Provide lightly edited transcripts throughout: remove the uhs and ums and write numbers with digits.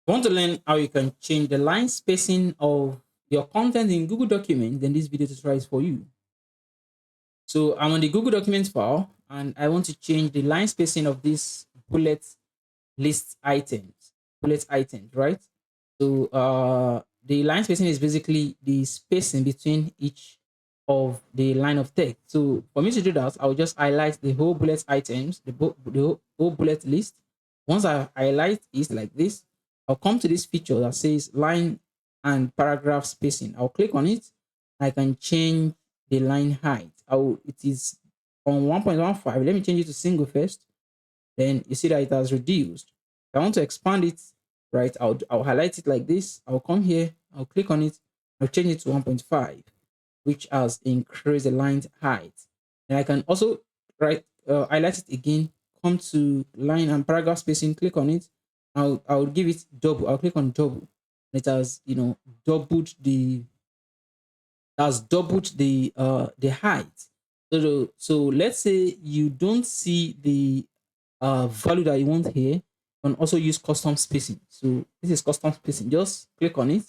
Want to learn how you can change the line spacing of your content in Google Documents, then this video tutorial is for you. So I'm on the Google Documents file and I want to change the line spacing of this list items, bullet items, right? So the line spacing is basically the spacing between each of the line of text. So for me to do that, I'll just highlight the whole bullet items, the whole bullet list. Once I highlight it like this, I'll come to this feature that says line and paragraph spacing. I'll click on it. I can change the line height. It is on 1.15. Let me change it to single first. Then you see that it has reduced. If I want to expand it, right, I'll highlight it like this. I'll come here, I'll click on it, I'll change it to 1.5, which has increased the line height. And I can also highlight it again, come to line and paragraph spacing, click on it. I'll give it double. I'll click on double. It has doubled the height. So let's say you don't see the value that you want here. You can also use custom spacing. So this is custom spacing. Just click on it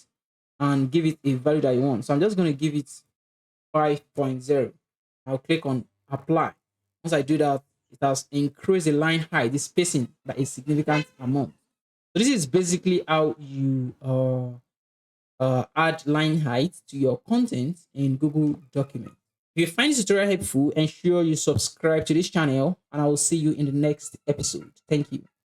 and give it a value that you want. So I'm just going to give it 5.0. I'll click on apply. Once I do that, it has increased the line height, the spacing by a significant amount. So this is basically how you add line height to your content in Google Documents. If you find this tutorial helpful, ensure you subscribe to this channel and I will see you in the next episode. Thank you.